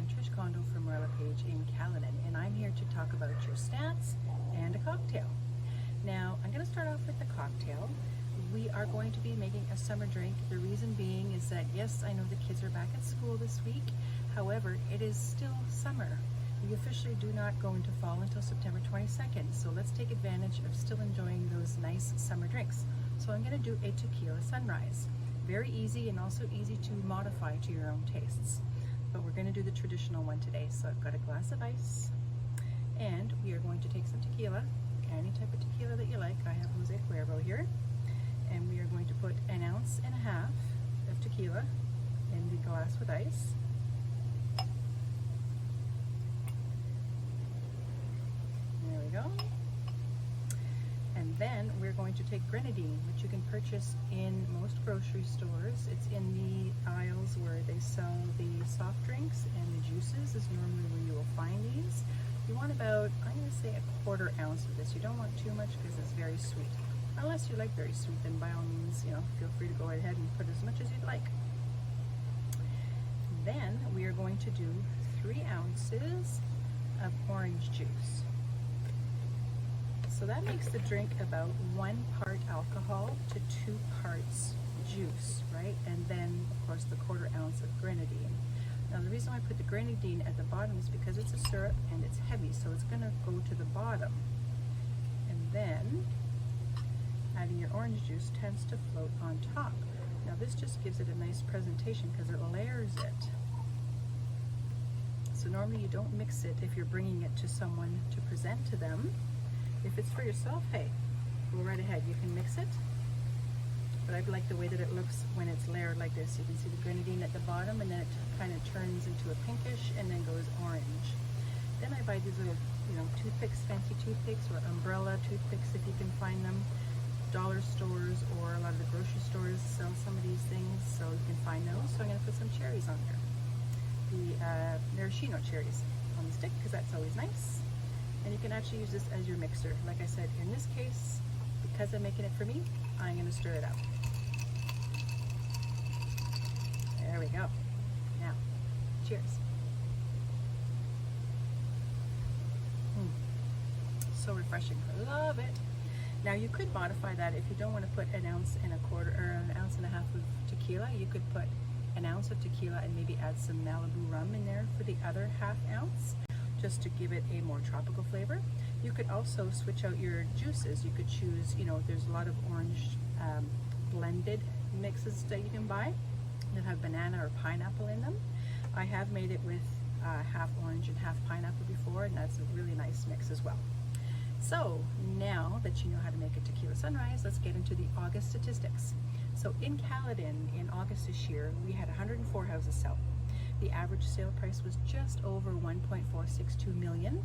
I'm Trish Condo from LaPage in Caledon, and I'm here to talk about your stats and a cocktail. Now, I'm going to start off with the cocktail. We are going to be making a summer drink. The reason being is that, yes, I know the kids are back at school this week. However, it is still summer. We officially do not go into fall until September 22nd, so let's take advantage of still enjoying those nice summer drinks. So I'm going to do a Tequila Sunrise. Very easy and also easy to modify to your own tastes. But we're going to do the traditional one today. So I've got a glass of ice, and we are going to take some tequila, any type of tequila that you like. I have Jose Cuervo here, and we are going to put 1.5 ounces of tequila in the glass with ice. There we go. And then we're going to take grenadine, which you can purchase in most grocery stores. It's in the aisles where they sell the soft drinks, and the juices is normally where you will find these. You want about, I'm going to say, 1/4 ounce of this. You don't want too much because it's very sweet. Unless you like very sweet, then by all means, feel free to go ahead and put as much as you'd like. Then we are going to do 3 ounces of orange juice. So that makes the drink about 1 part alcohol to 2 parts juice, right? And then, of course, the 1/4 ounce of grenadine. Now, the reason why I put the grenadine at the bottom is because it's a syrup and it's heavy, so it's going to go to the bottom. And then, adding your orange juice tends to float on top. Now, this just gives it a nice presentation because it layers it. So normally you don't mix it if you're bringing it to someone to present to them. If it's for yourself, hey, go right ahead. You can mix it. But I like the way that it looks when it's layered like this. You can see the grenadine at the bottom, and then it kind of turns into a pinkish and then goes orange. Then I buy these little, toothpicks, fancy toothpicks, or umbrella toothpicks if you can find them. Dollar stores or a lot of the grocery stores sell some of these things, so you can find those. So I'm going to put some cherries on there. The maraschino cherries on the stick, because that's always nice. And you can actually use this as your mixer. Like I said, in this case, because I'm making it for me, I'm going to stir it up. There we go. Now, cheers. So refreshing. I love it. Now, you could modify that if you don't want to put 1.25 ounces or 1.5 ounces of tequila. You could put 1 ounce of tequila and maybe add some Malibu rum in there for the other 1/2 ounce, just to give it a more tropical flavor. You could also switch out your juices. You could choose, there's a lot of orange blended mixes that you can buy that have banana or pineapple in them. I have made it with half orange and half pineapple before, and that's a really nice mix as well. So now that you know how to make a Tequila Sunrise, let's get into the August statistics. So in Caledon, in August this year, we had 104 houses sell. The average sale price was just over 1.462 million.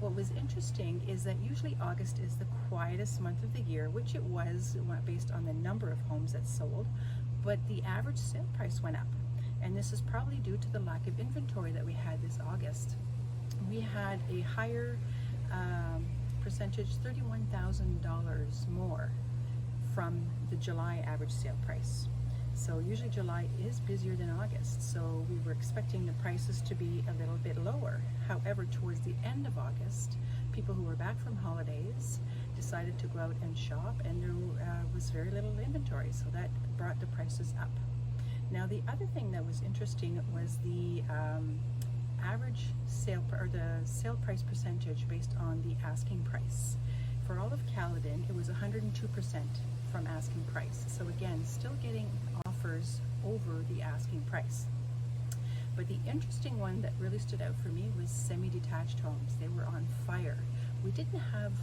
What was interesting is that usually August is the quietest month of the year, which it was based on the number of homes that sold, but the average sale price went up. And this is probably due to the lack of inventory that we had this August. We had a higher percentage, $31,000 more from the July average sale price. So usually July is busier than August, so we were expecting the prices to be a little bit lower. However, towards the end of August, people who were back from holidays decided to go out and shop, and there was very little inventory, so that brought the prices up. Now, the other thing that was interesting was the average sale, or the sale price percentage based on the asking price. For all of Caledon, it was 102% from asking price. So again, still getting offers over the asking price. But the interesting one that really stood out for me was Semi-Detached Homes. They were on fire. We didn't have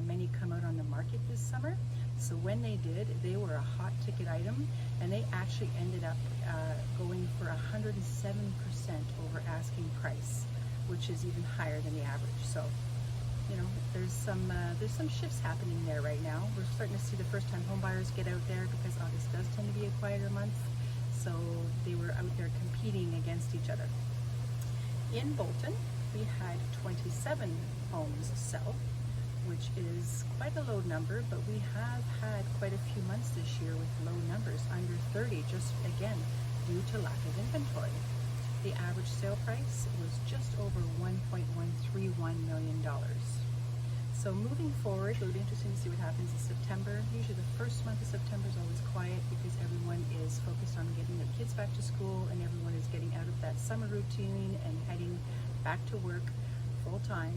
many come out on the market this summer, so when they did, they were a hot ticket item, and they actually ended up going for 107% over asking price, which is even higher than the average. So there's some shifts happening there right now. We're starting to see the first-time home buyers get out there because August does tend to be a quieter month. So they were out there competing against each other. In Bolton, we had 27 homes sell, which is quite a low number, but we have had quite a few months this year with low numbers, under 30, just again, due to lack of inventory. The average sale price was just over $1.131 million. So moving forward, it'll be interesting to see what happens in September. Usually the first month of September is always quiet because everyone is focused on getting their kids back to school and everyone is getting out of that summer routine and heading back to work full time.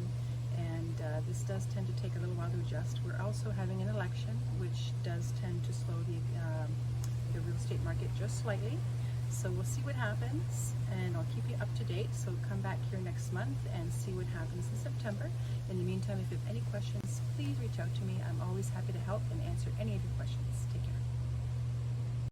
And this does tend to take a little while to adjust. We're also having an election, which does tend to slow the real estate market just slightly. So we'll see what happens, and I'll keep you up to date. So come back here next month and see what happens in September. In the meantime, if you have any questions, please reach out to me. I'm always happy to help and answer any of your questions. Take care.